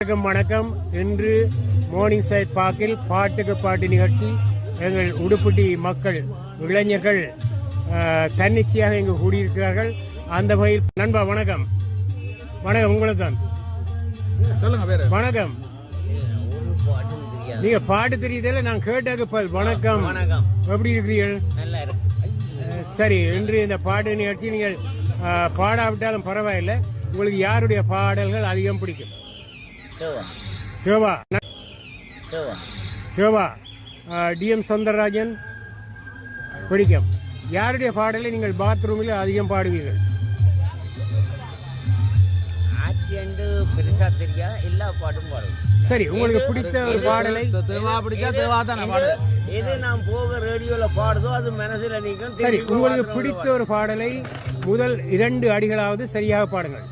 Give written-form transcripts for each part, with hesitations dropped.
வணக்கம். இன்று morning side பார்க்கில் பாட்டுக்கு பாட்டு நிகழ்ச்சி. எங்கள் உடுப்பட்டி மக்கள் இளைஞர்கள் தன்னிச்சையாக இங்கு கூடியிருக்கிறார்கள். அந்த வகையில் நண்பா வணக்கம். வணக்கம், உங்களுக்கு தான் சொல்லுங்க. வணக்கம். நீங்க பாட்டு தெரியுதில்ல, நான் கேட்டதுக்கு வணக்கம். எப்படி இருக்கிறீர்கள்? சரி, இன்று இந்த பாட்டு நிகழ்ச்சி நீங்கள் பாடாவிட்டாலும் பரவாயில்லை. உங்களுக்கு யாருடைய பாடல்கள் அதிகம் பிடிக்கும்? DM சௌந்தரராஜன் பிடிக்கும். யாருடைய பாடலை நீங்கள் பாத்ரூமில் அதிகம் பாடுவீர்கள்? பெருசா தெரியா, எல்லா பாட்டும் பாடுவோம். சரி, உங்களுக்கு பிடித்த ஒரு பாடலை எது நாம் போக ரேடியோல பாடுதோ அது மனசுல நீக்கும். சரி, உங்களுக்கு பிடித்த ஒரு பாடலை முதல் 2 அடிகளாவது சரியாக பாடுங்கள்.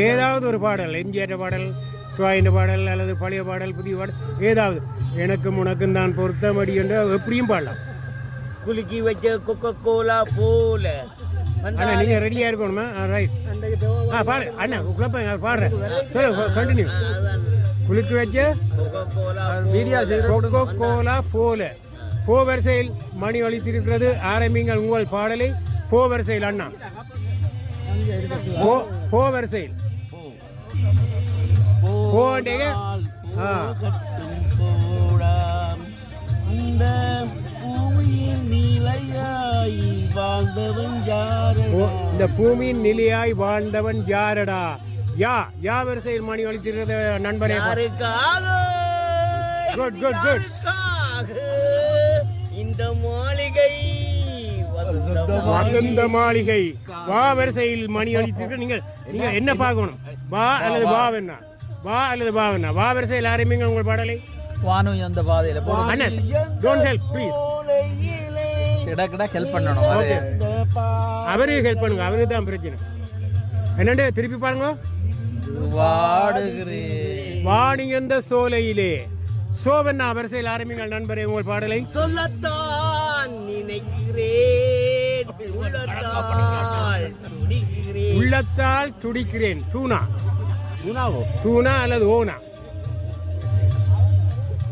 ஏதாவது ஒரு பாடல், எம்ஜிஆர் பாடல், சுவாயின் பாடல், அல்லது பழைய பாடல், புதிய பாடல், ஏதாவது. எனக்கும் உனக்கும் தான் பொருத்தமடி என்று எப்படியும் பாடலாம். குலுக்கி வச்ச கொக்கோ கோலா போல. அண்ணா, நீங்க ரெடியா இருக்கணுமா? ரைட். பாடு அண்ணா, குழப்பம் பாடுறேன். சொல்லு, கண்டினியூ. குலுக்கி வச்ச கொக்கோ கோலா போல. போ வரிசையில் மணி ஒலித்திருக்கிறது. ஆரம்பிங்கள் உங்கள் பாடலை. போ வரிசையில் அண்ணா, போ வரிசையில் இந்த பூமியின் நிலையாய் வாழ்ந்தவன் யாரடா? யா வரிசையில் மணி ஒலித்திருக்கிறது நண்பரே. Good good good. இந்த மாளிகை வசந்த மாளிகை. வா வரிசையில் மணி அளித்திருக்கு. நீங்கள் என்ன பார்க்கணும்? வா அல்லது பாவன்னா, வா அல்லது பாவன்னா. வா வரிசையில் ஆரம்பிங்க உங்கள் பாடலை. வானும் அந்த பாதையில அண்ணன், டோன்ட் ஹெல்ப் ப்ளீஸ். ஹெல்ப் பண்ணணும். அவருக்கு ஹெல்ப் பண்ணுங்க, அவருக்கு தான் பிரச்சனை. என்னண்டு திருப்பி பாருங்க. வாணி எந்த சோலையிலே. சோவண்ணா வரிசையில் ஆரம்பிங்கள் நண்பரே உங்கள் பாடலை. சொல்லத்தான் உள்ளத்தால் துடிக்கிறேன். தூணா அல்லது ஓனா?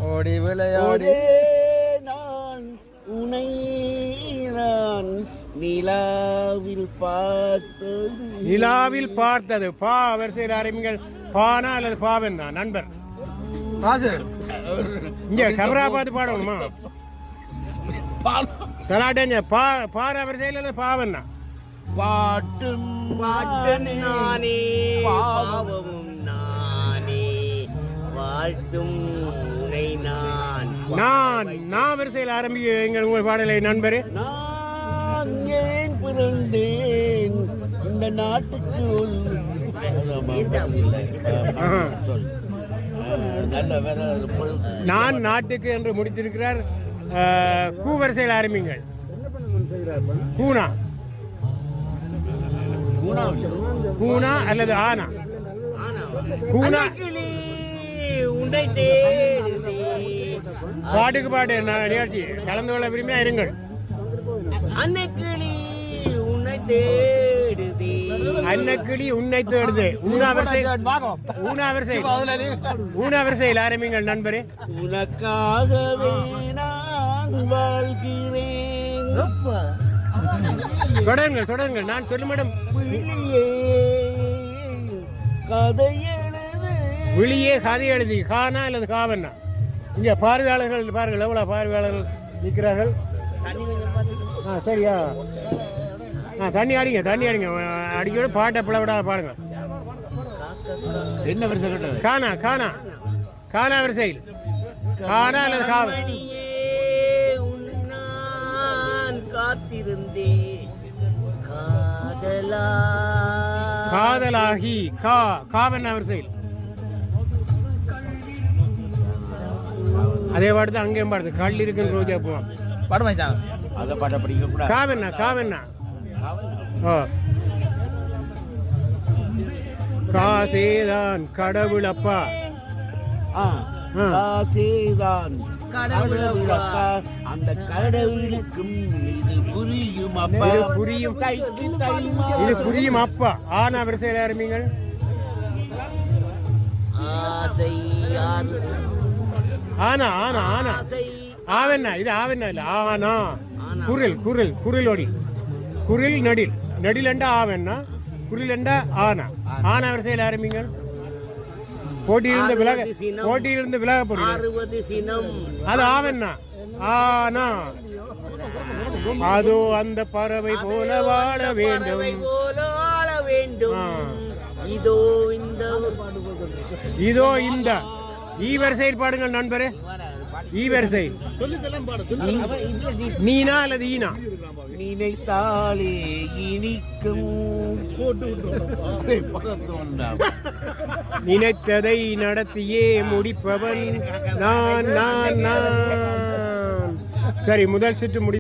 ஓடி விளையாடி நான் உனை நான் நிலாவில் பார்த்தது. பா வரிசையில் ஆரம்பிங்கள். பானா அல்லது பாவன்னா நண்பர்? இங்க கேமரா பார்த்து பாடணுமா? சலாட்டேங்க. பாரா வரிசையில் அல்லது பாவன்னா? பாட்டும் நானே, பாவமும் நானே, வாழ்த்தும் உனை நான் வரிசையில் ஆரம்பிக்க எங்கள் உங்கள் பாடலை நண்பரே. நான் ஏன் பிறந்தேன் இந்த நாட்டுக்கு? நான் நாட்டுக்கு என்று முடித்திருக்கிறார். கூவரிசையில் ஆரம்பிங்கள். கூனா அல்லது ஆனா? கூனா. பாட்டுக்கு பாட்டு நிகழ்ச்சி கலந்து கொள்ள விரும்பியா இருங்கள். அன்னக்கிளி உன்னை தேடுது. ஊனா வரிசையில் ஆரம்பிங்கள் நண்பரே. உனக்காகவே நான் வாழ்கிறேன். தொடருங்கள். நான் சொல்லும் மேடம். விழியே கதை எழுதி. கானா அல்லது காவன்னா? இங்க பார்வையாளர்கள் பாருங்கள், எவ்வளவு பார்வையாளர்கள் நிற்கிறார்கள். சரியா? தண்ணி அடிங்க. அடிக்கோட பாட்டை பிளவிடாத பாடுங்க. என்ன வரிசை கேட்டது? கானா வரிசையில். கானா அல்லது காவல்? காதலாகி. காவன் வரிசையில். அதே பாட்டு தான் அங்கேயும் பாடுது. கல் இருக்குன்னு ரோஜா போவான். அதை பாட்ட படிக்க. காவன்னா? காசேதான் கடவுள் அப்பா. காசேதான் கடவுளப்பா. அந்த கடவுளுக்கும் இது புரியும் அப்பா. இது புரியும் அப்பா. ஆனா வரிசையில் ஆரம்பிங்கள். ஆனா ஆனா ஆனா ஆவண்ணா இது ஆவண்ணா இல்ல ஆனா குரில் குரில் குரிலோடி குரில் நடில் நடிலண்டா ஆவண்ணா குரிலண்டா ஆனா ஆனா வரிசையில் ஆரம்பிங்க போட்டியிலிருந்து விலக போறீங்க 60 சினம் அது ஆவண்ணா ஆனா அதோ அந்த பறவை போல வாழ வேண்டும் போல ஆள வேண்டும் இதோ இந்த இதோ இந்த ஈ வரிசையில் பாடுங்கள் நண்பரே ஈ வரிசை நீனா அல்லது ஈனா நினைத்தாலே இனிக்கும் நினைத்ததை நடத்தியே முடிப்பவன் நான் நான் நான் சரி முதல் சுற்று முடி